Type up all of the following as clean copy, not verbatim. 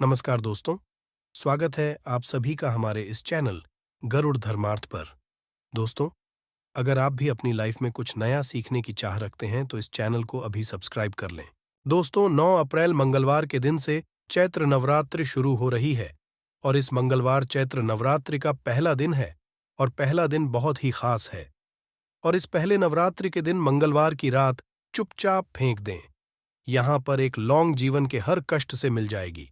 नमस्कार दोस्तों, स्वागत है आप सभी का हमारे इस चैनल गरुड़ धर्मार्थ पर। दोस्तों, अगर आप भी अपनी लाइफ में कुछ नया सीखने की चाह रखते हैं तो इस चैनल को अभी सब्सक्राइब कर लें। दोस्तों, 9 अप्रैल मंगलवार के दिन से चैत्र नवरात्रि शुरू हो रही है और इस मंगलवार चैत्र नवरात्रि का पहला दिन है और पहला दिन बहुत ही खास है। और इस पहले नवरात्रि के दिन मंगलवार की रात चुपचाप फेंक दें। यहाँ पर एक लौंग जीवन के हर कष्ट से मिल जाएगी।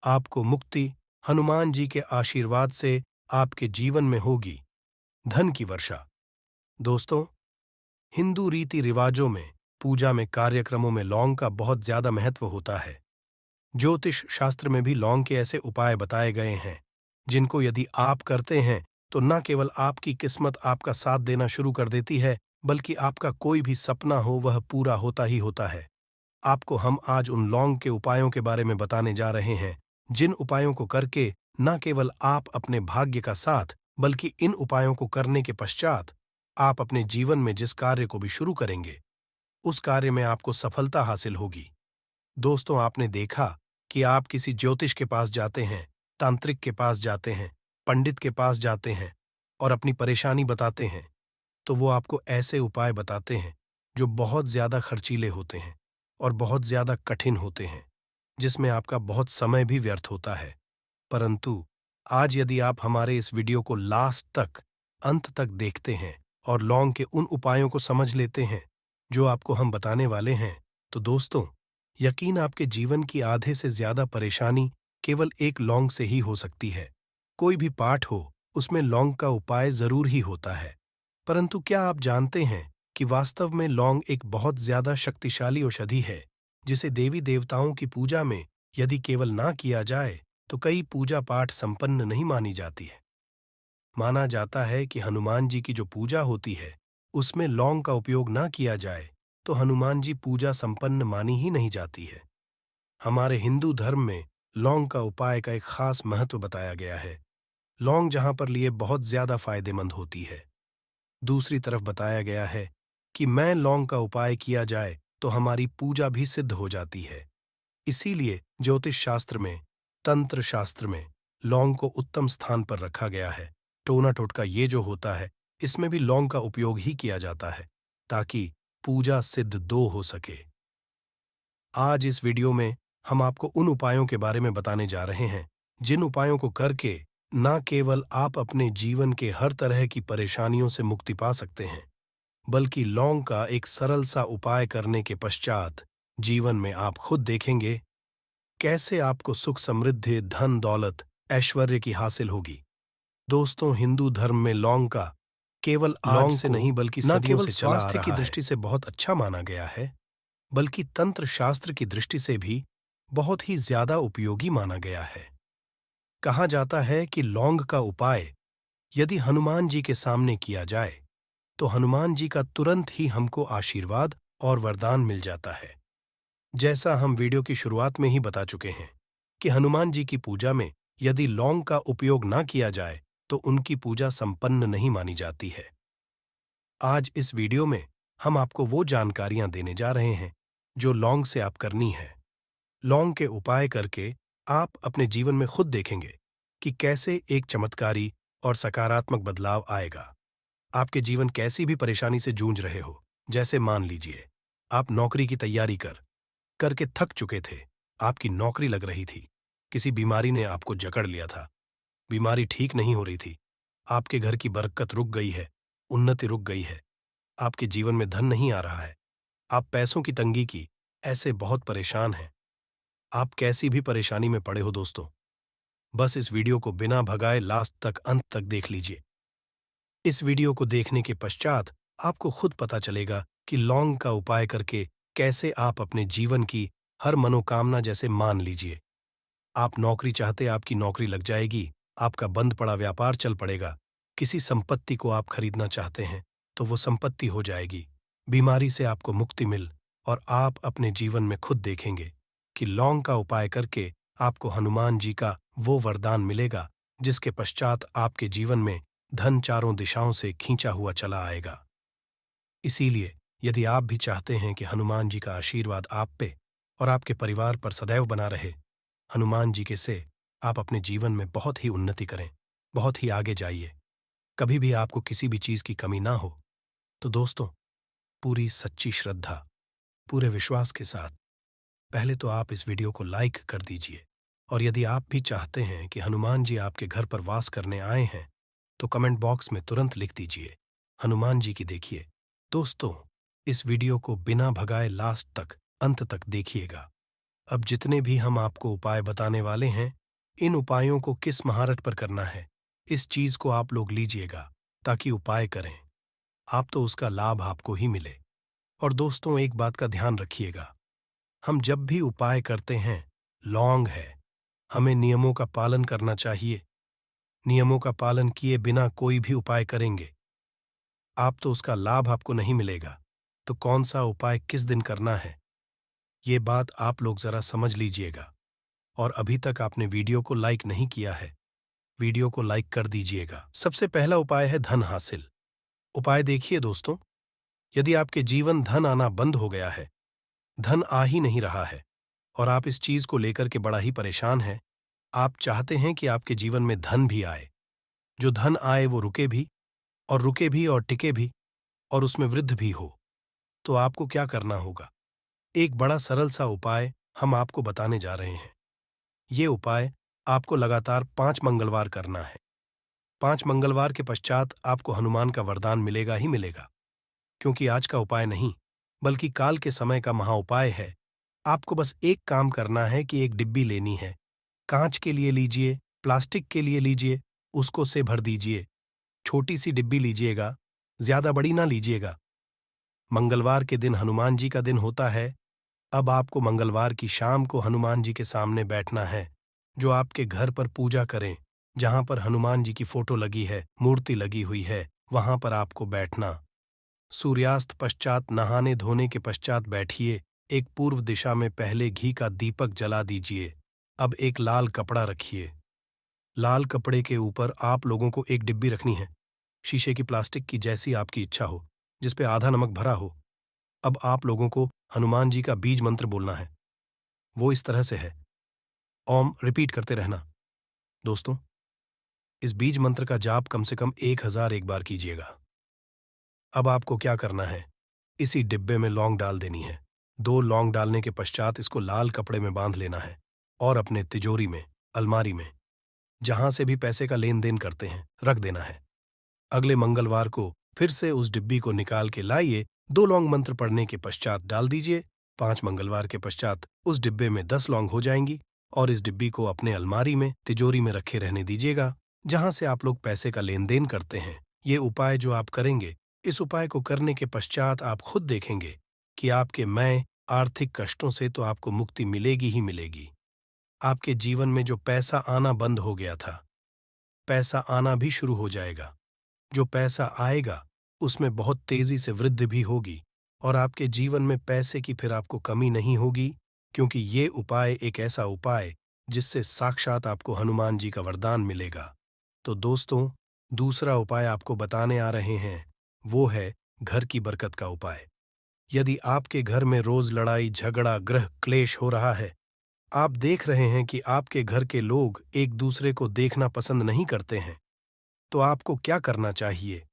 आपको मुक्ति हनुमान जी के आशीर्वाद से आपके जीवन में होगी धन की वर्षा। दोस्तों, हिंदू रीति रिवाजों में पूजा में कार्यक्रमों में लौंग का बहुत ज्यादा महत्व होता है। ज्योतिष शास्त्र में भी लौंग के ऐसे उपाय बताए गए हैं जिनको यदि आप करते हैं तो न केवल आपकी किस्मत आपका साथ देना शुरू कर देती है, बल्कि आपका कोई भी सपना हो वह पूरा होता ही होता है। आपको हम आज उन लौंग के उपायों के बारे में बताने जा रहे हैं जिन उपायों को करके न केवल आप अपने भाग्य का साथ, बल्कि इन उपायों को करने के पश्चात आप अपने जीवन में जिस कार्य को भी शुरू करेंगे उस कार्य में आपको सफलता हासिल होगी। दोस्तों, आपने देखा कि आप किसी ज्योतिष के पास जाते हैं, तांत्रिक के पास जाते हैं, पंडित के पास जाते हैं और अपनी परेशानी बताते हैं, तो वो आपको ऐसे उपाय बताते हैं जो बहुत ज्यादा खर्चीले होते हैं और बहुत ज्यादा कठिन होते हैं, जिसमें आपका बहुत समय भी व्यर्थ होता है। परंतु आज यदि आप हमारे इस वीडियो को लास्ट तक, अंत तक देखते हैं और लौंग के उन उपायों को समझ लेते हैं जो आपको हम बताने वाले हैं, तो दोस्तों, यकीन आपके जीवन की आधे से ज्यादा परेशानी केवल एक लौंग से ही हो सकती है। कोई भी पाठ हो उसमें लौंग का उपाय जरूर ही होता है। परंतु क्या आप जानते हैं कि वास्तव में लौंग एक बहुत ज्यादा शक्तिशाली औषधि है जिसे देवी देवताओं की पूजा में यदि केवल ना किया जाए तो कई पूजा पाठ संपन्न नहीं मानी जाती है। माना जाता है कि हनुमान जी की जो पूजा होती है उसमें लौंग का उपयोग ना किया जाए तो हनुमान जी पूजा संपन्न मानी ही नहीं जाती है। हमारे हिंदू धर्म में लौंग का उपाय का एक खास महत्व बताया गया है। लौंग जहां पर लिए बहुत ज्यादा फायदेमंद होती है, दूसरी तरफ बताया गया है कि मैं लौंग का उपाय किया जाए तो हमारी पूजा भी सिद्ध हो जाती है। इसीलिए ज्योतिष शास्त्र में, तंत्र शास्त्र में लौंग को उत्तम स्थान पर रखा गया है। टोना टोटका ये जो होता है इसमें भी लौंग का उपयोग ही किया जाता है ताकि पूजा सिद्ध दो हो सके। आज इस वीडियो में हम आपको उन उपायों के बारे में बताने जा रहे हैं जिन उपायों को करके न केवल आप अपने जीवन के हर तरह की परेशानियों से मुक्ति पा सकते हैं, बल्कि लौंग का एक सरल सा उपाय करने के पश्चात जीवन में आप खुद देखेंगे कैसे आपको सुख समृद्धि, धन दौलत, ऐश्वर्य की हासिल होगी। दोस्तों, हिंदू धर्म में लौंग का केवल लौंग से नहीं बल्कि सदियों से चला आ रहा है। स्वास्थ्य की दृष्टि से बहुत अच्छा माना गया है, बल्कि तंत्र शास्त्र की दृष्टि से भी बहुत ही ज्यादा उपयोगी माना गया है। कहा जाता है कि लौंग का उपाय यदि हनुमान जी के सामने किया जाए तो हनुमान जी का तुरंत ही हमको आशीर्वाद और वरदान मिल जाता है। जैसा हम वीडियो की शुरुआत में ही बता चुके हैं कि हनुमान जी की पूजा में यदि लौंग का उपयोग ना किया जाए तो उनकी पूजा संपन्न नहीं मानी जाती है। आज इस वीडियो में हम आपको वो जानकारियां देने जा रहे हैं जो लौंग से आप करनी है। लौंग के उपाय करके आप अपने जीवन में खुद देखेंगे कि कैसे एक चमत्कारी और सकारात्मक बदलाव आएगा। आपके जीवन कैसी भी परेशानी से जूझ रहे हो, जैसे मान लीजिए आप नौकरी की तैयारी करके थक चुके थे, आपकी नौकरी लग रही थी, किसी बीमारी ने आपको जकड़ लिया था, बीमारी ठीक नहीं हो रही थी, आपके घर की बरकत रुक गई है, उन्नति रुक गई है, आपके जीवन में धन नहीं आ रहा है, आप पैसों की तंगी की ऐसे बहुत परेशान हैं। आप कैसी भी परेशानी में पड़े हो दोस्तों, बस इस वीडियो को बिना भगाए लास्ट तक, अंत तक देख लीजिए। इस वीडियो को देखने के पश्चात आपको खुद पता चलेगा कि लौंग का उपाय करके कैसे आप अपने जीवन की हर मनोकामना, जैसे मान लीजिए आप नौकरी चाहते, आपकी नौकरी लग जाएगी, आपका बंद पड़ा व्यापार चल पड़ेगा, किसी संपत्ति को आप खरीदना चाहते हैं तो वो संपत्ति हो जाएगी, बीमारी से आपको मुक्ति मिल और आप अपने जीवन में खुद देखेंगे कि लौंग का उपाय करके आपको हनुमान जी का वो वरदान मिलेगा जिसके पश्चात आपके जीवन में धन चारों दिशाओं से खींचा हुआ चला आएगा। इसीलिए यदि आप भी चाहते हैं कि हनुमान जी का आशीर्वाद आप पे और आपके परिवार पर सदैव बना रहे, हनुमान जी के से आप अपने जीवन में बहुत ही उन्नति करें, बहुत ही आगे जाइए, कभी भी आपको किसी भी चीज़ की कमी ना हो। तो दोस्तों, पूरी सच्ची श्रद्धा, पूरे विश्वास के साथ पहले तो आप इस वीडियो को लाइक कर दीजिए, और यदि आप भी चाहते हैं कि हनुमान जी आपके घर पर वास करने आए हैं, तो कमेंट बॉक्स में तुरंत लिख दीजिए, हनुमान जी की देखिए। दोस्तों, इस वीडियो को बिना भगाए लास्ट तक, अंत तक देखिएगा। अब जितने भी हम आपको उपाय बताने वाले हैं, इन उपायों को किस महारत पर करना है, इस चीज को आप लोग लीजिएगा, ताकि उपाय करें आप तो उसका लाभ आपको ही मिले। और दोस्तों, एक बात का ध्यान रखिएगा, हम जब भी उपाय करते हैं, लॉन्ग है, हमें नियमों का पालन करना चाहिए। नियमों का पालन किए बिना कोई भी उपाय करेंगे, आप तो उसका लाभ आपको नहीं मिलेगा। तो कौन सा उपाय किस दिन करना है, ये बात आप लोग जरा समझ लीजिएगा। और अभी तक आपने वीडियो को लाइक नहीं किया है, वीडियो को लाइक कर दीजिएगा। सबसे पहला उपाय है धन हासिल। उपाय देखिए दोस्तों, यदि आपके जीवन धन आना बंद हो गया है, धन आ ही नहीं रहा है, और आप इस चीज को लेकर के बड़ा ही परेशान हैं, आप चाहते हैं कि आपके जीवन में धन भी आए, जो धन आए वो रुके भी और टिके भी, और उसमें वृद्धि भी हो, तो आपको क्या करना होगा? एक बड़ा सरल सा उपाय हम आपको बताने जा रहे हैं। ये उपाय आपको लगातार 5 मंगलवार करना है। 5 मंगलवार के पश्चात आपको हनुमान का वरदान मिलेगा ही मिलेगा, क्योंकि आज का उपाय नहीं, बल्कि काल के समय का महाउपाय है। आपको बस एक काम करना है कि एक डिब्बी लेनी है, कांच के लिए लीजिए, प्लास्टिक के लिए लीजिए, उसको से भर दीजिए। छोटी सी डिब्बी लीजिएगा, ज्यादा बड़ी ना लीजिएगा। मंगलवार के दिन हनुमान जी का दिन होता है। अब आपको मंगलवार की शाम को हनुमान जी के सामने बैठना है, जो आपके घर पर पूजा करें, जहां पर हनुमान जी की फोटो लगी है, मूर्ति लगी हुई है, वहां पर आपको बैठना। सूर्यास्त पश्चात नहाने धोने के पश्चात बैठिए। एक पूर्व दिशा में पहले घी का दीपक जला दीजिए। अब एक लाल कपड़ा रखिए। लाल कपड़े के ऊपर आप लोगों को एक डिब्बी रखनी है, शीशे की, प्लास्टिक की, जैसी आपकी इच्छा हो, जिसपे आधा नमक भरा हो। अब आप लोगों को हनुमान जी का बीज मंत्र बोलना है। वो इस तरह से है, ओम रिपीट करते रहना। दोस्तों, इस बीज मंत्र का जाप कम से कम 1001 बार कीजिएगा। अब आपको क्या करना है, इसी डिब्बे में लौंग डाल देनी है। 2 लौंग डालने के पश्चात इसको लाल कपड़े में बांध लेना है, और अपने तिजोरी में, अलमारी में, जहां से भी पैसे का लेन देन करते हैं, रख देना है। अगले मंगलवार को फिर से उस डिब्बी को निकाल के लाइए। 2 लौंग मंत्र पढ़ने के पश्चात डाल दीजिए। 5 मंगलवार के पश्चात उस डिब्बे में 10 लौंग हो जाएंगी, और इस डिब्बी को अपने अलमारी में, तिजोरी में रखे रहने दीजिएगा, जहां से आप लोग पैसे का लेन देन करते हैं। ये उपाय जो आप करेंगे, इस उपाय को करने के पश्चात आप खुद देखेंगे कि आपके आर्थिक कष्टों से तो आपको मुक्ति मिलेगी ही मिलेगी। आपके जीवन में जो पैसा आना बंद हो गया था, पैसा आना भी शुरू हो जाएगा। जो पैसा आएगा, उसमें बहुत तेजी से वृद्धि भी होगी, और आपके जीवन में पैसे की फिर आपको कमी नहीं होगी, क्योंकि ये उपाय एक ऐसा उपाय जिससे साक्षात आपको हनुमान जी का वरदान मिलेगा। तो दोस्तों, दूसरा उपाय आपको बताने आ रहे हैं, वो है घर की बरकत का उपाय। यदि आपके घर में रोज लड़ाई झगड़ा गृह क्लेश हो रहा है, आप देख रहे हैं कि आपके घर के लोग एक दूसरे को देखना पसंद नहीं करते हैं, तो आपको क्या करना चाहिए?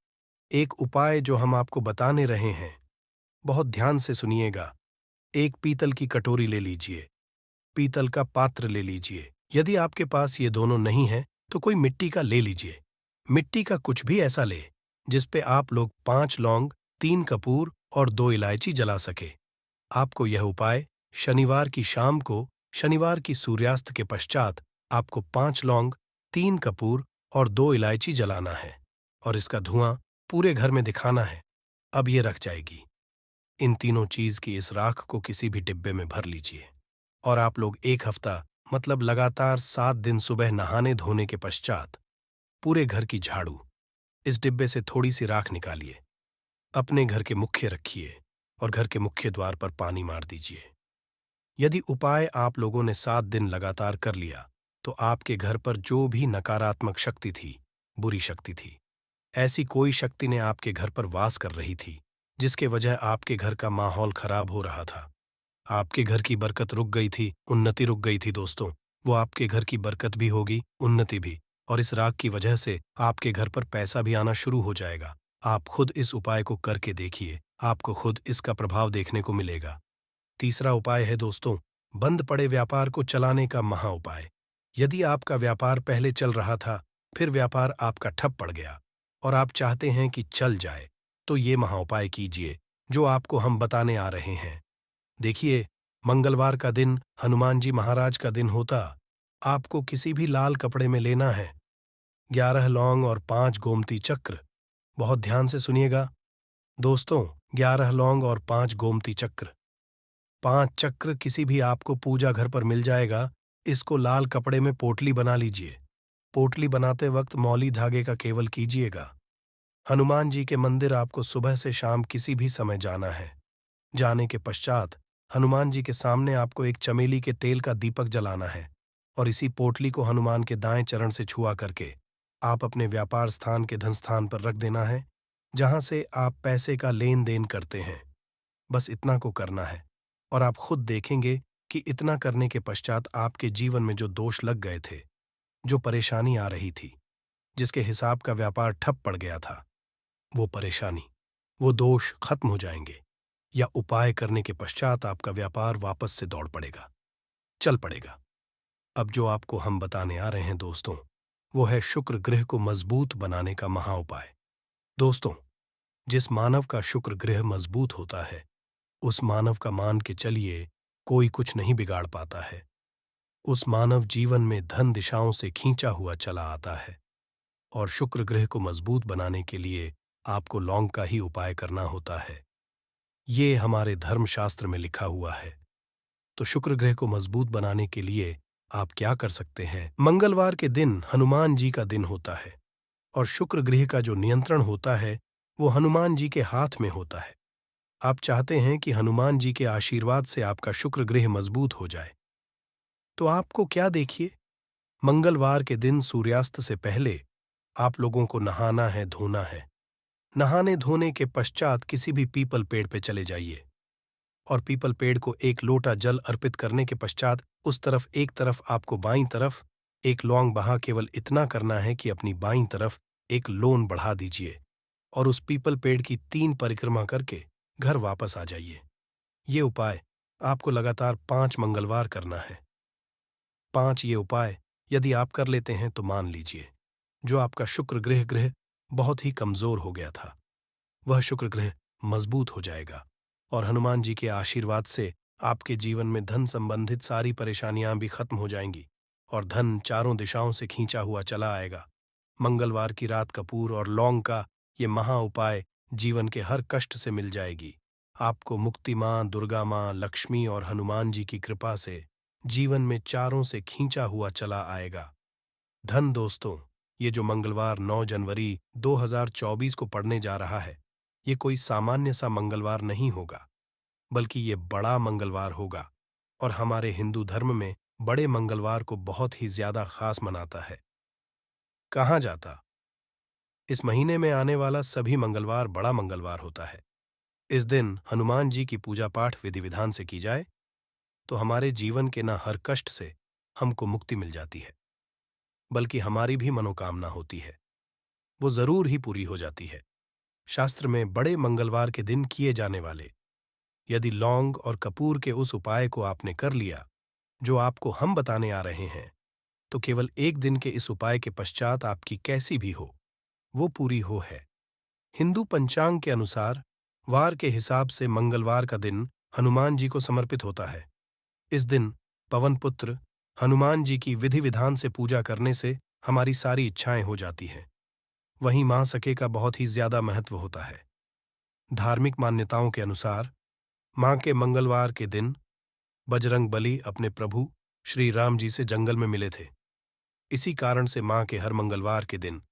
एक उपाय जो हम आपको बताने रहे हैं, बहुत ध्यान से सुनिएगा। एक पीतल की कटोरी ले लीजिए, पीतल का पात्र ले लीजिए। यदि आपके पास ये दोनों नहीं है, तो कोई मिट्टी का ले लीजिए। मिट्टी का कुछ भी ऐसा ले जिस पे आप लोग 5 लौंग, 3 कपूर और 2 इलायची जला सके। आपको यह उपाय शनिवार की शाम को, शनिवार की सूर्यास्त के पश्चात आपको 5 लौंग, 3 कपूर और 2 इलायची जलाना है, और इसका धुआं पूरे घर में दिखाना है। अब ये रख जाएगी। इन तीनों चीज की इस राख को किसी भी डिब्बे में भर लीजिए, और आप लोग 1 हफ्ता, मतलब लगातार 7 दिन सुबह नहाने धोने के पश्चात पूरे घर की झाड़ू, इस डिब्बे से थोड़ी सी राख निकालिए, अपने घर के मुख्य रखिए, और घर के मुख्य द्वार पर पानी मार दीजिए। यदि उपाय आप लोगों ने 7 दिन लगातार कर लिया, तो आपके घर पर जो भी नकारात्मक शक्ति थी, बुरी शक्ति थी, ऐसी कोई शक्ति ने आपके घर पर वास कर रही थी, जिसके वजह आपके घर का माहौल खराब हो रहा था, आपके घर की बरकत रुक गई थी, उन्नति रुक गई थी दोस्तों, वो आपके घर की बरकत भी होगी, उन्नति भी, और इस राग की वजह से आपके घर पर पैसा भी आना शुरू हो जाएगा। आप खुद इस उपाय को करके देखिए, आपको खुद इसका प्रभाव देखने को मिलेगा। तीसरा उपाय है दोस्तों, बंद पड़े व्यापार को चलाने का महा उपाय। यदि आपका व्यापार पहले चल रहा था, फिर व्यापार आपका ठप पड़ गया और आप चाहते हैं कि चल जाए, तो ये महा उपाय कीजिए जो आपको हम बताने आ रहे हैं। देखिए, मंगलवार का दिन हनुमान जी महाराज का दिन होता। आपको किसी भी लाल कपड़े में लेना है 11 लौंग और 5 गोमती चक्र। बहुत ध्यान से सुनिएगा दोस्तों, 11 लौंग और 5 गोमती चक्र। 5 चक्र किसी भी आपको पूजा घर पर मिल जाएगा। इसको लाल कपड़े में पोटली बना लीजिए। पोटली बनाते वक्त मौली धागे का केवल कीजिएगा। हनुमान जी के मंदिर आपको सुबह से शाम किसी भी समय जाना है। जाने के पश्चात हनुमान जी के सामने आपको एक चमेली के तेल का दीपक जलाना है और इसी पोटली को हनुमान के दाएं चरण से छुआ करके आप अपने व्यापार स्थान के धन स्थान पर रख देना है, जहां से आप पैसे का लेन देन करते हैं। बस इतना को करना है और आप खुद देखेंगे कि इतना करने के पश्चात आपके जीवन में जो दोष लग गए थे, जो परेशानी आ रही थी, जिसके हिसाब का व्यापार ठप पड़ गया था, वो परेशानी, वो दोष खत्म हो जाएंगे, या उपाय करने के पश्चात आपका व्यापार वापस से दौड़ पड़ेगा, चल पड़ेगा। अब जो आपको हम बताने आ रहे हैं दोस्तों, वो है शुक्र ग्रह को मजबूत बनाने का महा उपाय। दोस्तों, जिस मानव का शुक्र ग्रह मजबूत होता है, उस मानव का मान के चलिए कोई कुछ नहीं बिगाड़ पाता है। उस मानव जीवन में धन दिशाओं से खींचा हुआ चला आता है। और शुक्र ग्रह को मजबूत बनाने के लिए आपको लौंग का ही उपाय करना होता है। ये हमारे धर्मशास्त्र में लिखा हुआ है। तो शुक्र ग्रह को मजबूत बनाने के लिए आप क्या कर सकते हैं? मंगलवार के दिन हनुमान जी का दिन होता है और शुक्र ग्रह का जो नियंत्रण होता है वो हनुमान जी के हाथ में होता है। आप चाहते हैं कि हनुमान जी के आशीर्वाद से आपका शुक्र ग्रह मजबूत हो जाए, तो आपको क्या देखिए, मंगलवार के दिन सूर्यास्त से पहले आप लोगों को नहाना है, धोना है। नहाने धोने के पश्चात किसी भी पीपल पेड़ पे चले जाइए और पीपल पेड़ को एक लोटा जल अर्पित करने के पश्चात उस तरफ एक तरफ आपको बाईं तरफ एक लौंग बहा केवल इतना करना है कि अपनी बाईं तरफ एक लोन बढ़ा दीजिए और उस पीपल पेड़ की 3 परिक्रमा करके घर वापस आ जाइए। ये उपाय आपको लगातार 5 मंगलवार करना है। 5 ये उपाय यदि आप कर लेते हैं तो मान लीजिए, जो आपका शुक्र ग्रह बहुत ही कमजोर हो गया था, वह शुक्र ग्रह मजबूत हो जाएगा और हनुमान जी के आशीर्वाद से आपके जीवन में धन संबंधित सारी परेशानियां भी खत्म हो जाएंगी और धन चारों दिशाओं से खींचा हुआ चला आएगा। मंगलवार की रात कपूर और लौंग का ये महा उपाय जीवन के हर कष्ट से मिल जाएगी। आपको मुक्ति माँ, दुर्गा माँ, लक्ष्मी और हनुमान जी की कृपा से जीवन में चारों से खींचा हुआ चला आएगा। धन दोस्तों, ये जो मंगलवार 9 जनवरी 2024 को पड़ने जा रहा है, ये कोई सामान्य सा मंगलवार नहीं होगा, बल्कि ये बड़ा मंगलवार होगा और हमारे हिंदू धर्म में बड़े मंगलवार को बहुत ही ज्यादा खास मनाता है। कहा जाता, इस महीने में आने वाला सभी मंगलवार बड़ा मंगलवार होता है। इस दिन हनुमान जी की पूजा पाठ विधि विधान से की जाए तो हमारे जीवन के न हर कष्ट से हमको मुक्ति मिल जाती है, बल्कि हमारी भी मनोकामना होती है, वो जरूर ही पूरी हो जाती है। शास्त्र में बड़े मंगलवार के दिन किए जाने वाले यदि लौंग और कपूर के उस उपाय को आपने कर लिया जो आपको हम बताने आ रहे हैं, तो केवल एक दिन के इस उपाय के पश्चात आपकी कैसी भी हो, वो पूरी हो है। हिंदू पंचांग के अनुसार वार के हिसाब से मंगलवार का दिन हनुमान जी को समर्पित होता है। इस दिन पवन पुत्र हनुमान जी की विधि विधान से पूजा करने से हमारी सारी इच्छाएं हो जाती हैं। वहीं मां सके का बहुत ही ज्यादा महत्व होता है। धार्मिक मान्यताओं के अनुसार मां के मंगलवार के दिन बजरंग बली अपने प्रभु श्री राम जी से जंगल में मिले थे। इसी कारण से मां के हर मंगलवार के दिन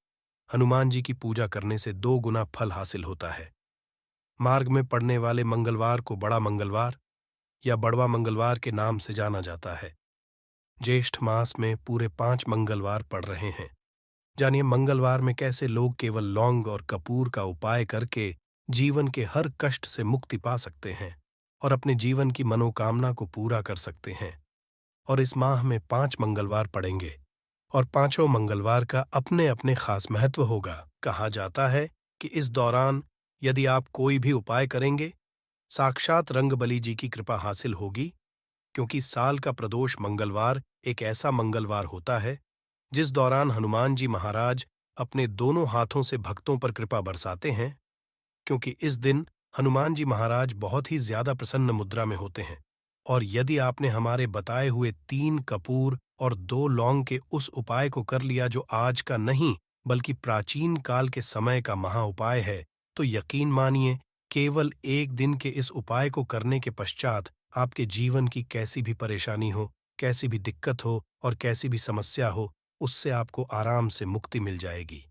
हनुमान जी की पूजा करने से 2 गुना फल हासिल होता है। मार्ग में पड़ने वाले मंगलवार को बड़ा मंगलवार या बड़वा मंगलवार के नाम से जाना जाता है। ज्येष्ठ मास में पूरे 5 मंगलवार पड़ रहे हैं। जानिए मंगलवार में कैसे लोग केवल लौंग और कपूर का उपाय करके जीवन के हर कष्ट से मुक्ति पा सकते हैं और अपने जीवन की मनोकामना को पूरा कर सकते हैं। और इस माह में 5 मंगलवार पड़ेंगे और पांचों मंगलवार का अपने अपने खास महत्व होगा। कहा जाता है कि इस दौरान यदि आप कोई भी उपाय करेंगे, साक्षात रंगबली जी की कृपा हासिल होगी, क्योंकि साल का प्रदोष मंगलवार एक ऐसा मंगलवार होता है जिस दौरान हनुमान जी महाराज अपने दोनों हाथों से भक्तों पर कृपा बरसाते हैं, क्योंकि इस दिन हनुमान जी महाराज बहुत ही ज्यादा प्रसन्न मुद्रा में होते हैं। और यदि आपने हमारे बताए हुए 3 कपूर और 2 लौंग के उस उपाय को कर लिया जो आज का नहीं बल्कि प्राचीन काल के समय का महा उपाय है, तो यकीन मानिए केवल एक दिन के इस उपाय को करने के पश्चात आपके जीवन की कैसी भी परेशानी हो, कैसी भी दिक्कत हो और कैसी भी समस्या हो, उससे आपको आराम से मुक्ति मिल जाएगी।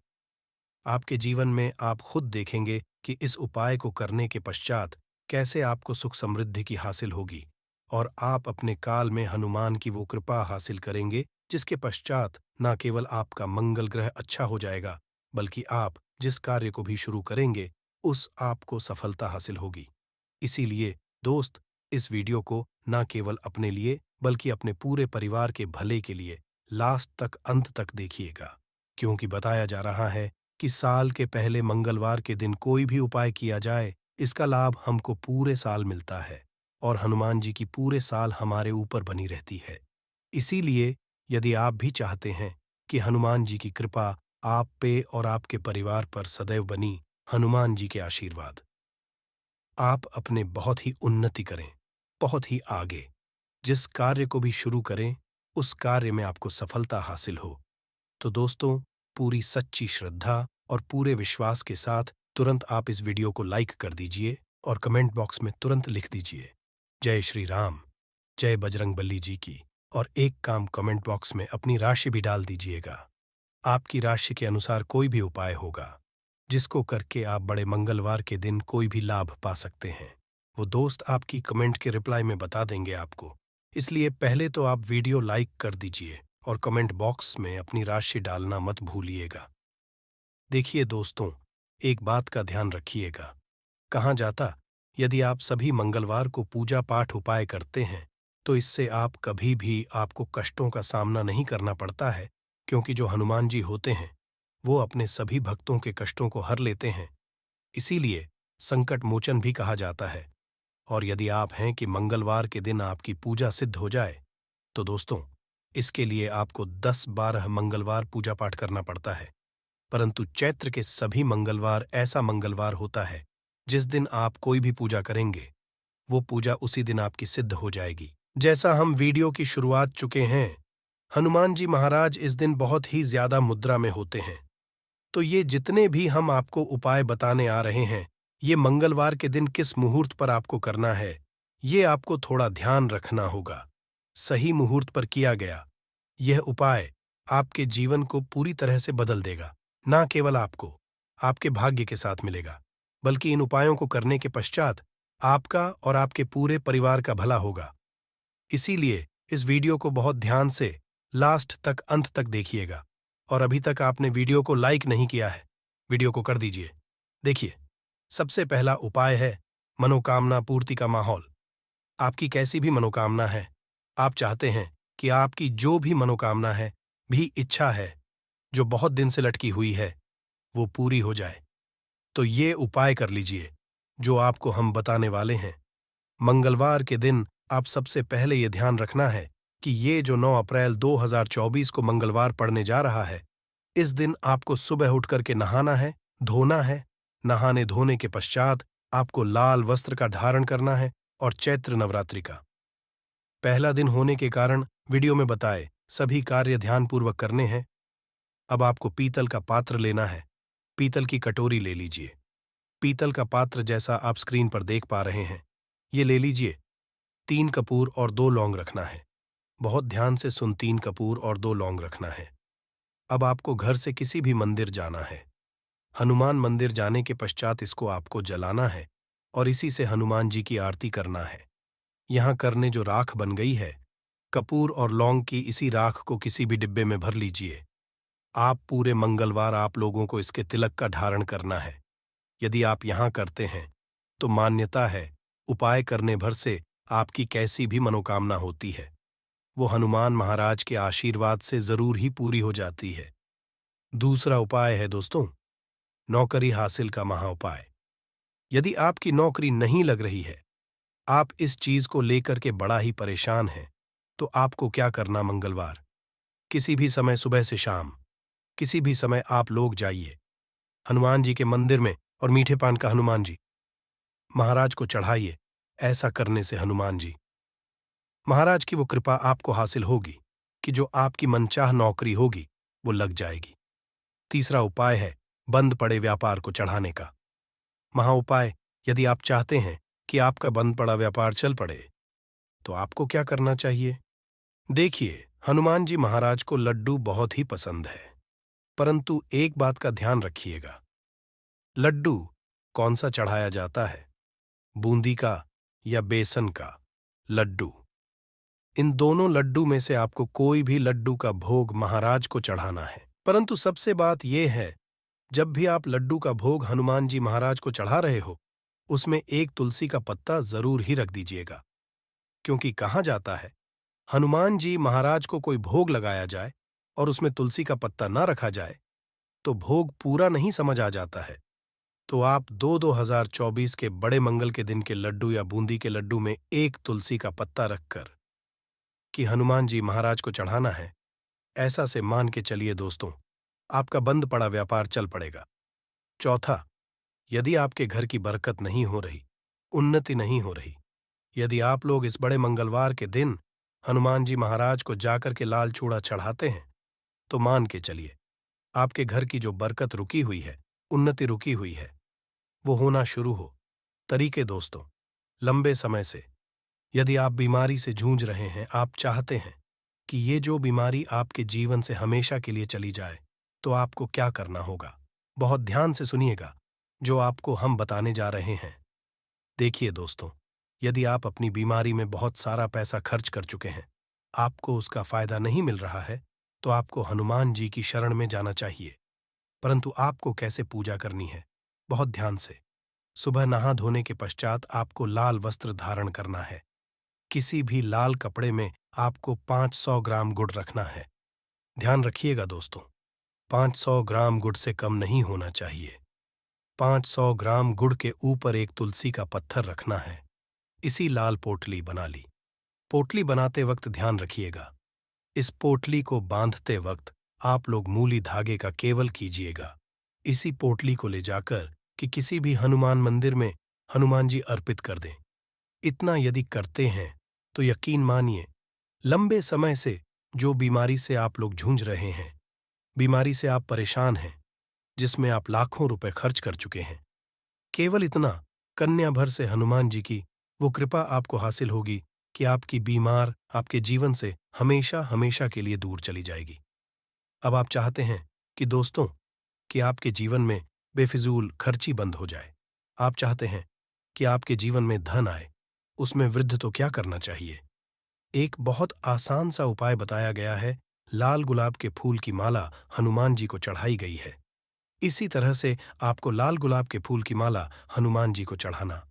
आपके जीवन में आप खुद देखेंगे कि इस उपाय को करने के पश्चात कैसे आपको सुख समृद्धि की हासिल होगी और आप अपने काल में हनुमान की वो कृपा हासिल करेंगे जिसके पश्चात न केवल आपका मंगल ग्रह अच्छा हो जाएगा, बल्कि आप जिस कार्य को भी शुरू करेंगे उस आपको सफलता हासिल होगी। इसीलिए दोस्त, इस वीडियो को न केवल अपने लिए बल्कि अपने पूरे परिवार के भले के लिए लास्ट तक अंत तक देखिएगा, क्योंकि बताया जा रहा है कि साल के पहले मंगलवार के दिन कोई भी उपाय किया जाए, इसका लाभ हमको पूरे साल मिलता है और हनुमान जी की पूरे साल हमारे ऊपर बनी रहती है। इसीलिए यदि आप भी चाहते हैं कि हनुमान जी की कृपा आप पे और आपके परिवार पर सदैव बनी, हनुमान जी के आशीर्वाद, आप अपने बहुत ही उन्नति करें, बहुत ही आगे, जिस कार्य को भी शुरू करें, उस कार्य में आपको सफलता हासिल हो। तो दोस्तों, पूरी सच्ची श्रद्धा और पूरे विश्वास के साथ तुरंत आप इस वीडियो को लाइक कर दीजिए और कमेंट बॉक्स में तुरंत लिख दीजिए, जय श्री राम, जय बजरंगबली जी की। और एक काम कमेंट बॉक्स में अपनी राशि भी डाल दीजिएगा। आपकी राशि के अनुसार कोई भी उपाय होगा जिसको करके आप बड़े मंगलवार के दिन कोई भी लाभ पा सकते हैं, वो दोस्त आपकी कमेंट के रिप्लाई में बता देंगे आपको। इसलिए पहले तो आप वीडियो लाइक कर दीजिए और कमेंट बॉक्स में अपनी राशि डालना मत भूलिएगा। देखिए दोस्तों, एक बात का ध्यान रखिएगा। कहा जाता, यदि आप सभी मंगलवार को पूजा पाठ उपाय करते हैं तो इससे आप कभी भी आपको कष्टों का सामना नहीं करना पड़ता है, क्योंकि जो हनुमान जी होते हैं वो अपने सभी भक्तों के कष्टों को हर लेते हैं। इसीलिए संकट मोचन भी कहा जाता है। और यदि आप हैं कि मंगलवार के दिन आपकी पूजा सिद्ध हो जाए, तो दोस्तों, इसके लिए आपको 10-12 मंगलवार पूजा पाठ करना पड़ता है। परंतु चैत्र के सभी मंगलवार ऐसा मंगलवार होता है जिस दिन आप कोई भी पूजा करेंगे, वो पूजा उसी दिन आपकी सिद्ध हो जाएगी। जैसा हम वीडियो की शुरुआत चुके हैं, हनुमान जी महाराज इस दिन बहुत ही ज्यादा मुद्रा में होते हैं। तो ये जितने भी हम आपको उपाय बताने आ रहे हैं, ये मंगलवार के दिन किस मुहूर्त पर आपको करना है, ये आपको थोड़ा ध्यान रखना होगा। सही मुहूर्त पर किया गया यह उपाय आपके जीवन को पूरी तरह से बदल देगा। ना केवल आपको आपके भाग्य के साथ मिलेगा, बल्कि इन उपायों को करने के पश्चात आपका और आपके पूरे परिवार का भला होगा। इसीलिए इस वीडियो को बहुत ध्यान से लास्ट तक अंत तक देखिएगा। और अभी तक आपने वीडियो को लाइक नहीं किया है, वीडियो को कर दीजिए। देखिए, सबसे पहला उपाय है मनोकामना पूर्ति का माहौल। आपकी कैसी भी मनोकामना है, आप चाहते हैं कि आपकी जो भी मनोकामना है, भी इच्छा है जो बहुत दिन से लटकी हुई है, वो पूरी हो जाए, तो ये उपाय कर लीजिए जो आपको हम बताने वाले हैं। मंगलवार के दिन आप सबसे पहले ये ध्यान रखना है कि ये जो 9 अप्रैल 2024 को मंगलवार पड़ने जा रहा है, इस दिन आपको सुबह उठ करके नहाना है, धोना है। नहाने धोने के पश्चात आपको लाल वस्त्र का धारण करना है और चैत्र नवरात्रि का पहला दिन होने के कारण वीडियो में बताए सभी कार्य ध्यानपूर्वक करने हैं। अब आपको पीतल का पात्र लेना है, पीतल की कटोरी ले लीजिए। पीतल का पात्र जैसा आप स्क्रीन पर देख पा रहे हैं, ये ले लीजिए। 3 कपूर और 2 लौंग रखना है। बहुत ध्यान से सुन, 3 कपूर और 2 लौंग रखना है। अब आपको घर से किसी भी मंदिर जाना है। हनुमान मंदिर जाने के पश्चात इसको आपको जलाना है और इसी से हनुमान जी की आरती करना है। यहाँ करने जो राख बन गई है, कपूर और लौंग की, इसी राख को किसी भी डिब्बे में भर लीजिए। आप पूरे मंगलवार आप लोगों को इसके तिलक का धारण करना है। यदि आप यहाँ करते हैं तो मान्यता है उपाय करने भर से आपकी कैसी भी मनोकामना होती है वो हनुमान महाराज के आशीर्वाद से जरूर ही पूरी हो जाती है। दूसरा उपाय है दोस्तों, नौकरी हासिल का महाउपाय। यदि आपकी नौकरी नहीं लग रही है, आप इस चीज को लेकर के बड़ा ही परेशान हैं, तो आपको क्या करना? मंगलवार किसी भी समय, सुबह से शाम, किसी भी समय आप लोग जाइए हनुमान जी के मंदिर में और मीठे पान का हनुमान जी महाराज को चढ़ाइए। ऐसा करने से हनुमान जी महाराज की वो कृपा आपको हासिल होगी कि जो आपकी मनचाह नौकरी होगी वो लग जाएगी। तीसरा उपाय है बंद पड़े व्यापार को चढ़ाने का महाउपाय। यदि आप चाहते हैं कि आपका बंद पड़ा व्यापार चल पड़े, तो आपको क्या करना चाहिए? देखिए, हनुमान जी महाराज को लड्डू बहुत ही पसंद है, परंतु एक बात का ध्यान रखिएगा, लड्डू कौन सा चढ़ाया जाता है, बूंदी का या बेसन का लड्डू? इन दोनों लड्डू में से आपको कोई भी लड्डू का भोग महाराज को चढ़ाना है। परंतु सबसे बात यह है, जब भी आप लड्डू का भोग हनुमान जी महाराज को चढ़ा रहे हो, उसमें एक तुलसी का पत्ता जरूर ही रख दीजिएगा। क्योंकि कहा जाता है, हनुमान जी महाराज को कोई भोग लगाया जाए और उसमें तुलसी का पत्ता ना रखा जाए तो भोग पूरा नहीं समझ आ जाता है। तो आप 2024 के बड़े मंगल के दिन के लड्डू या बूंदी के लड्डू में एक तुलसी का पत्ता रखकर कि हनुमान जी महाराज को चढ़ाना है, ऐसा से मान के चलिए दोस्तों, आपका बंद पड़ा व्यापार चल पड़ेगा। चौथा, यदि आपके घर की बरकत नहीं हो रही, उन्नति नहीं हो रही, यदि आप लोग इस बड़े मंगलवार के दिन हनुमान जी महाराज को जाकर के लाल चूड़ा चढ़ाते हैं, तो मान के चलिए आपके घर की जो बरकत रुकी हुई है, उन्नति रुकी हुई है, वो होना शुरू हो। तरीके दोस्तों, लंबे समय से यदि आप बीमारी से जूझ रहे हैं, आप चाहते हैं कि ये जो बीमारी आपके जीवन से हमेशा के लिए चली जाए, तो आपको क्या करना होगा? बहुत ध्यान से सुनिएगा जो आपको हम बताने जा रहे हैं। देखिए दोस्तों, यदि आप अपनी बीमारी में बहुत सारा पैसा खर्च कर चुके हैं, आपको उसका फायदा नहीं मिल रहा है, तो आपको हनुमान जी की शरण में जाना चाहिए। परंतु आपको कैसे पूजा करनी है? बहुत ध्यान से। सुबह नहा धोने के पश्चात आपको लाल वस्त्र धारण करना है। किसी भी लाल कपड़े में आपको 500 ग्राम गुड़ रखना है। ध्यान रखिएगा दोस्तों, 500 ग्राम गुड़ से कम नहीं होना चाहिए। 500 ग्राम गुड़ के ऊपर एक तुलसी का पत्थर रखना है। इसी लाल पोटली बना ली। पोटली बनाते वक्त ध्यान रखिएगा, इस पोटली को बांधते वक्त आप लोग मूली धागे का केवल कीजिएगा। इसी पोटली को ले जाकर कि किसी भी हनुमान मंदिर में हनुमान जी अर्पित कर दें। इतना यदि करते हैं तो यकीन मानिए, लंबे समय से जो बीमारी से आप लोग जूझ रहे हैं, बीमारी से आप परेशान हैं, जिसमें आप लाखों रुपए खर्च कर चुके हैं, केवल इतना कन्या भर से हनुमान जी की वो कृपा आपको हासिल होगी कि आपकी बीमार आपके जीवन से हमेशा हमेशा के लिए दूर चली जाएगी। अब आप चाहते हैं कि दोस्तों, कि आपके जीवन में बेफिजूल खर्ची बंद हो जाए। आप चाहते हैं कि आपके जीवन में धन आए, उसमें वृद्धि। तो क्या करना चाहिए? एक बहुत आसान सा उपाय बताया गया है। लाल गुलाब के फूल की माला हनुमान जी को चढ़ाई गई है। इसी तरह से आपको लाल गुलाब के फूल की माला हनुमान जी को चढ़ाना।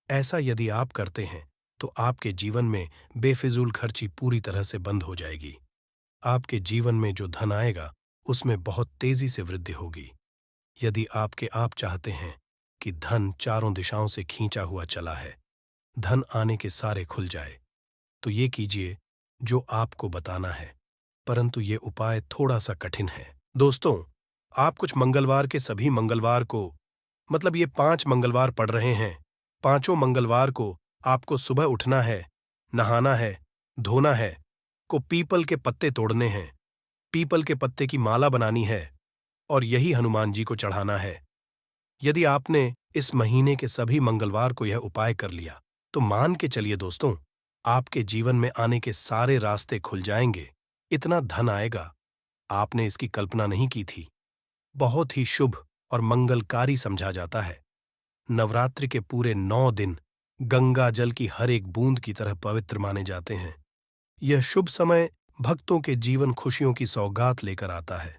ऐसा यदि आप करते हैं तो आपके जीवन में बेफिजूल खर्ची पूरी तरह से बंद हो जाएगी। आपके जीवन में जो धन आएगा उसमें बहुत तेजी से वृद्धि होगी। यदि आप चाहते हैं कि धन चारों दिशाओं से खींचा हुआ चला है, धन आने के सारे खुल जाए, तो ये कीजिए जो आपको बताना है। परंतु ये उपाय थोड़ा सा कठिन है। दोस्तों, आप कुछ मंगलवार के सभी मंगलवार को, मतलब ये 5 मंगलवार पड़ रहे हैं, पांचों मंगलवार को आपको सुबह उठना है, नहाना है, धोना है, को पीपल के पत्ते तोड़ने हैं, पीपल के पत्ते की माला बनानी है और यही हनुमान जी को चढ़ाना है। यदि आपने इस महीने के सभी मंगलवार को यह उपाय कर लिया, तो मान के चलिए दोस्तों, आपके जीवन में आने के सारे रास्ते खुल जाएंगे। इतना धन आएगा, आपने इसकी कल्पना नहीं की थी। बहुत ही शुभ और मंगलकारी समझा जाता है। नवरात्रि के पूरे 9 दिन गंगा जल की हर एक बूंद की तरह पवित्र माने जाते हैं। यह शुभ समय भक्तों के जीवन खुशियों की सौगात लेकर आता है।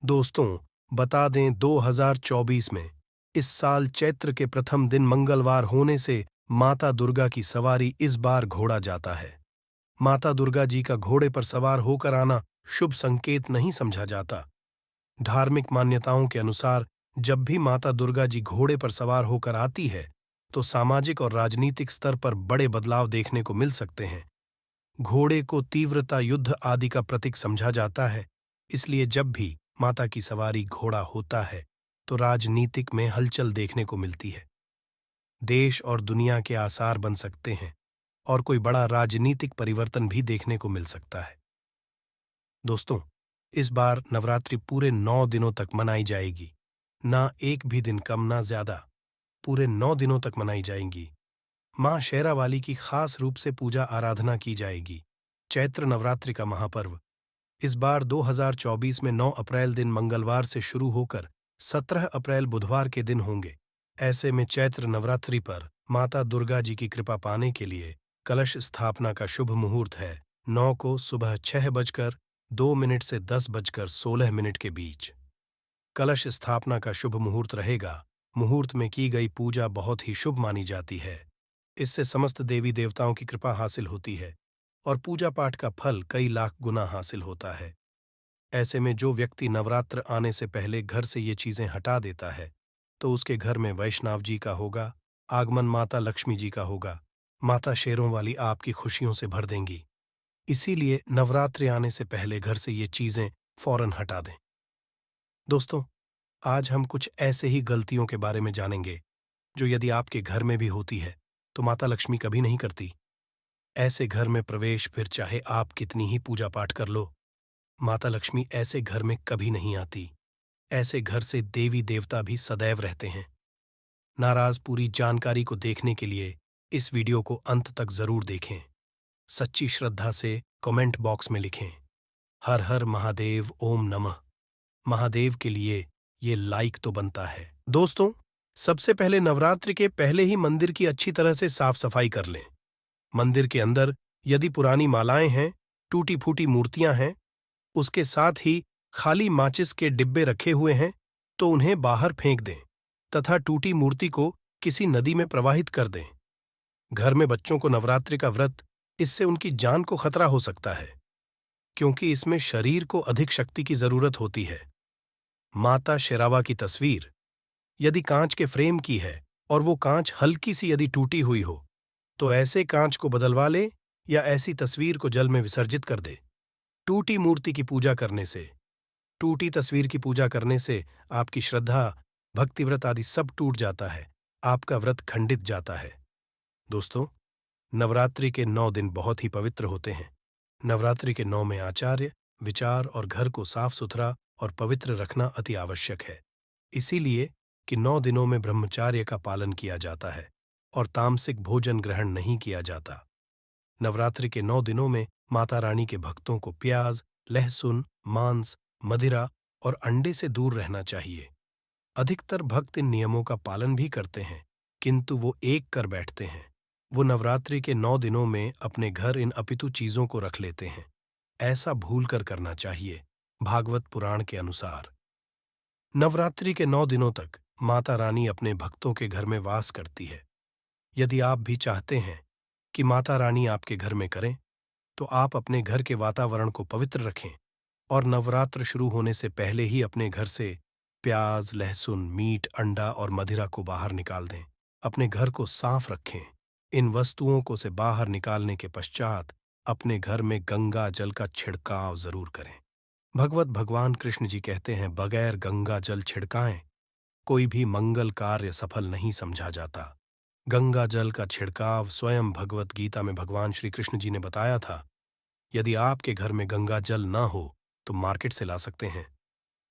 दोस्तों, बता दें, 2024 में इस साल चैत्र के प्रथम दिन मंगलवार होने से माता दुर्गा की सवारी इस बार घोड़ा जाता है। माता दुर्गा जी का घोड़े पर सवार होकर आना शुभ संकेत नहीं समझा जाता। धार्मिक मान्यताओं के अनुसार जब भी माता दुर्गा जी घोड़े पर सवार होकर आती है, तो सामाजिक और राजनीतिक स्तर पर बड़े बदलाव देखने को मिल सकते हैं। घोड़े को तीव्रता, युद्ध आदि का प्रतीक समझा जाता है, इसलिए जब भी माता की सवारी घोड़ा होता है, तो राजनीतिक में हलचल देखने को मिलती है। देश और दुनिया के आसार बन सकते हैं और कोई बड़ा राजनीतिक परिवर्तन भी देखने को मिल सकता है। दोस्तों, इस बार नवरात्रि पूरे 9 दिनों तक मनाई जाएगी। ना एक भी दिन कम ना ज्यादा, पूरे 9 दिनों तक मनाई जाएंगी। मां शेरावाली की खास रूप से पूजा आराधना की जाएगी। चैत्र नवरात्रि का महापर्व इस बार 2024 में 9 अप्रैल दिन मंगलवार से शुरू होकर 17 अप्रैल बुधवार के दिन होंगे। ऐसे में चैत्र नवरात्रि पर माता दुर्गा जी की कृपा पाने के लिए कलश स्थापना का शुभ मुहूर्त है 9 को सुबह 6:02 से 10:16 के बीच। कलश स्थापना का शुभ मुहूर्त रहेगा। मुहूर्त में की गई पूजा बहुत ही शुभ मानी जाती है। इससे समस्त देवी देवताओं की कृपा हासिल होती है और पूजा पाठ का फल कई लाख गुना हासिल होता है। ऐसे में जो व्यक्ति नवरात्र आने से पहले घर से ये चीजें हटा देता है, तो उसके घर में वैष्णव जी का होगा, आगमन माता लक्ष्मी जी का होगा। माता शेरों वाली आपकी खुशियों से भर देंगी। इसीलिए नवरात्रि आने से पहले घर से ये चीजें फौरन हटा दें। दोस्तों, आज हम कुछ ऐसे ही गलतियों के बारे में जानेंगे जो यदि आपके घर में भी होती है, तो माता लक्ष्मी कभी नहीं करती। ऐसे घर में प्रवेश, फिर चाहे आप कितनी ही पूजा पाठ कर लो, माता लक्ष्मी ऐसे घर में कभी नहीं आती। ऐसे घर से देवी देवता भी सदैव रहते हैं। नाराज पूरी जानकारी को देखने के लिए इस वीडियो को अंत तक जरूर देखें। सच्ची श्रद्धा से कमेंट बॉक्स में लिखें, हर हर महादेव, ओम नमः। महादेव के लिए ये लाइक तो बनता है। दोस्तों, सबसे पहले नवरात्रि के पहले ही मंदिर की अच्छी तरह से साफ सफाई कर लें। मंदिर के अंदर यदि पुरानी मालाएं हैं, टूटी फूटी मूर्तियां हैं, उसके साथ ही खाली माचिस के डिब्बे रखे हुए हैं, तो उन्हें बाहर फेंक दें तथा टूटी मूर्ति को किसी नदी में प्रवाहित कर दें। घर में बच्चों को नवरात्रि का व्रत, इससे उनकी जान को खतरा हो सकता है, क्योंकि इसमें शरीर को अधिक शक्ति की जरूरत होती है। माता शेरावा की तस्वीर यदि कांच के फ्रेम की है और वो कांच हल्की सी यदि टूटी हुई हो, तो ऐसे कांच को बदलवा ले या ऐसी तस्वीर को जल में विसर्जित कर दे। टूटी मूर्ति की पूजा करने से, टूटी तस्वीर की पूजा करने से आपकी श्रद्धा, भक्ति व्रत आदि सब टूट जाता है, आपका व्रत खंडित जाता है। दोस्तों, नवरात्रि के 9 दिन बहुत ही पवित्र होते हैं। नवरात्रि के 9 में आचार्य, विचार और घर को साफ सुथरा और पवित्र रखना अति आवश्यक है। इसीलिए कि 9 दिनों में ब्रह्मचार्य का पालन किया जाता है और तामसिक भोजन ग्रहण नहीं किया जाता। नवरात्रि के 9 दिनों में माता रानी के भक्तों को प्याज, लहसुन, मांस, मदिरा और अंडे से दूर रहना चाहिए। अधिकतर भक्त इन नियमों का पालन भी करते हैं, किंतु वो एक कर बैठते हैं। वो नवरात्रि के 9 दिनों में अपने घर इन अपितु चीजों को रख लेते हैं। ऐसा भूल कर करना चाहिए। भागवत पुराण के अनुसार नवरात्रि के 9 दिनों तक माता रानी अपने भक्तों के घर में वास करती है। यदि आप भी चाहते हैं कि माता रानी आपके घर में करें, तो आप अपने घर के वातावरण को पवित्र रखें और नवरात्र शुरू होने से पहले ही अपने घर से प्याज, लहसुन, मीट, अंडा और मदिरा को बाहर निकाल दें। अपने घर को साफ रखें। इन वस्तुओं को से बाहर निकालने के पश्चात अपने घर में गंगा जल का छिड़काव जरूर करें। भगवान कृष्ण जी कहते हैं, बगैर गंगा जल छिड़काएं कोई भी मंगल कार्य सफल नहीं समझा जाता। गंगा जल का छिड़काव स्वयं भगवत गीता में भगवान श्री कृष्ण जी ने बताया था। यदि आपके घर में गंगा जल ना हो तो मार्केट से ला सकते हैं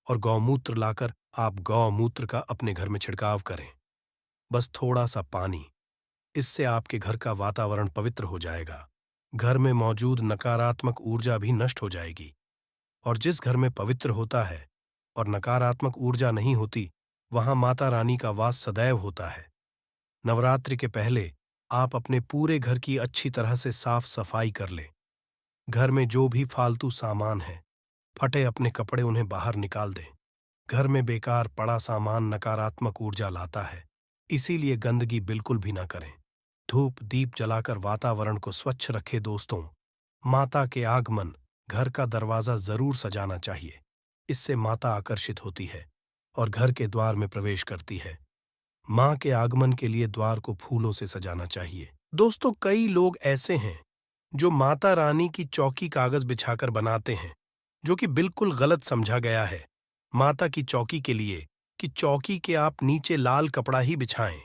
और गौमूत्र लाकर आप गौमूत्र का अपने घर में छिड़काव करें। बस थोड़ा सा पानी, इससे आपके घर का वातावरण पवित्र हो जाएगा। घर में मौजूद नकारात्मक ऊर्जा भी नष्ट हो जाएगी। और जिस घर में पवित्र होता है और नकारात्मक ऊर्जा नहीं होती, वहां माता रानी का वास सदैव होता है। नवरात्रि के पहले आप अपने पूरे घर की अच्छी तरह से साफ सफाई कर लें। घर में जो भी फालतू सामान है, फटे अपने कपड़े, उन्हें बाहर निकाल दें। घर में बेकार पड़ा सामान नकारात्मक ऊर्जा लाता है, इसीलिए गंदगी बिल्कुल भी ना करें। धूप दीप जलाकर वातावरण को स्वच्छ रखें। दोस्तों, माता के आगमन घर का दरवाजा जरूर सजाना चाहिए। इससे माता आकर्षित होती है और घर के द्वार में प्रवेश करती है। मां के आगमन के लिए द्वार को फूलों से सजाना चाहिए। दोस्तों, कई लोग ऐसे हैं जो माता रानी की चौकी कागज बिछाकर बनाते हैं, जो कि बिल्कुल गलत समझा गया है। माता की चौकी के लिए कि चौकी के आप नीचे लाल कपड़ा ही बिछाएं।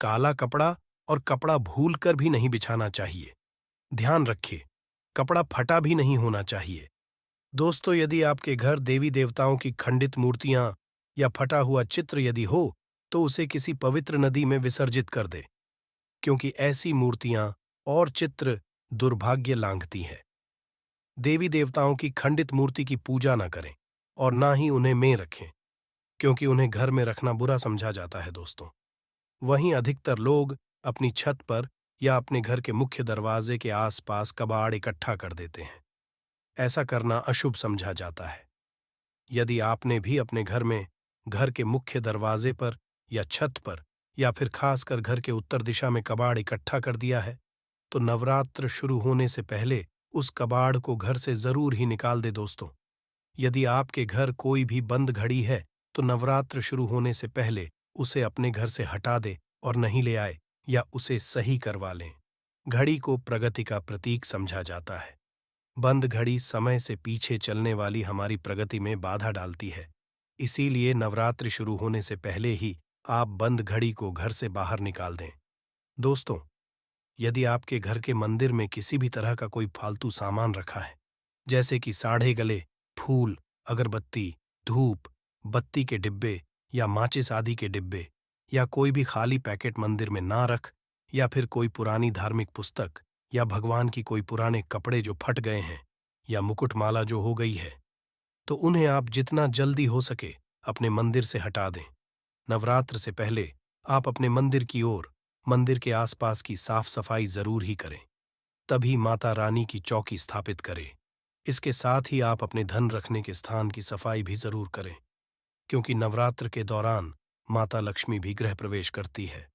काला कपड़ा और कपड़ा भूलकर भी नहीं बिछाना चाहिए। ध्यान रखिए, कपड़ा फटा भी नहीं होना चाहिए। दोस्तों, यदि आपके घर देवी देवताओं की खंडित मूर्तियां या फटा हुआ चित्र यदि हो, तो उसे किसी पवित्र नदी में विसर्जित कर दे, क्योंकि ऐसी मूर्तियां और चित्र दुर्भाग्य लांघती है। देवी देवताओं की खंडित मूर्ति की पूजा न करें और ना ही उन्हें में रखें, क्योंकि उन्हें घर में रखना बुरा समझा जाता है। दोस्तों, वहीं अधिकतर लोग अपनी छत पर या अपने घर के मुख्य दरवाजे के आसपास कबाड़ इकट्ठा कर देते हैं। ऐसा करना अशुभ समझा जाता है। यदि आपने भी अपने घर में घर के मुख्य दरवाजे पर या छत पर या फिर खासकर घर के उत्तर दिशा में कबाड़ इकट्ठा कर दिया है, तो नवरात्र शुरू होने से पहले उस कबाड़ को घर से जरूर ही निकाल दे। दोस्तों, यदि आपके घर कोई भी बंद घड़ी है, तो नवरात्र शुरू होने से पहले उसे अपने घर से हटा दे और नहीं ले आए या उसे सही करवा लें। घड़ी को प्रगति का प्रतीक समझा जाता है। बंद घड़ी समय से पीछे चलने वाली हमारी प्रगति में बाधा डालती है। इसीलिए नवरात्रि शुरू होने से पहले ही आप बंद घड़ी को घर से बाहर निकाल दें। दोस्तों, यदि आपके घर के मंदिर में किसी भी तरह का कोई फालतू सामान रखा है, जैसे कि साढ़े गले, फूल, अगरबत्ती, धूप, बत्ती के डिब्बे या माचिस आदि के डिब्बे, या कोई भी खाली पैकेट मंदिर में ना रख, या फिर कोई पुरानी धार्मिक पुस्तक या भगवान की कोई पुराने कपड़े जो फट गए हैं या मुकुटमाला जो हो गई है, तो उन्हें आप जितना जल्दी हो सके अपने मंदिर से हटा दें। नवरात्र से पहले आप अपने मंदिर की ओर, मंदिर के आसपास की साफ सफाई जरूर ही करें। तभी माता रानी की चौकी स्थापित करें। इसके साथ ही आप अपने धन रखने के स्थान की सफाई भी जरूर करें, क्योंकि नवरात्र के दौरान माता लक्ष्मी भी गृह प्रवेश करती है।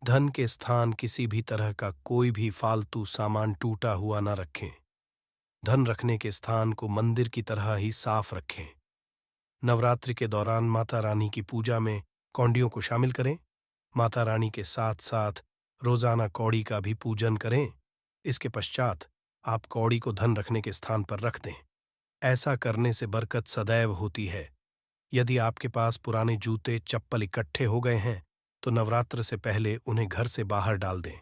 धन के स्थान किसी भी तरह का कोई भी फालतू सामान टूटा हुआ न रखें। धन रखने के स्थान को मंदिर की तरह ही साफ रखें। नवरात्रि के दौरान माता रानी की पूजा में कौड़ियों को शामिल करें। माता रानी के साथ साथ रोजाना कौड़ी का भी पूजन करें। इसके पश्चात आप कौड़ी को धन रखने के स्थान पर रख दें। ऐसा करने से बरकत सदैव होती है। यदि आपके पास पुराने जूते चप्पल इकट्ठे हो गए हैं, तो नवरात्र से पहले उन्हें घर से बाहर डाल दें।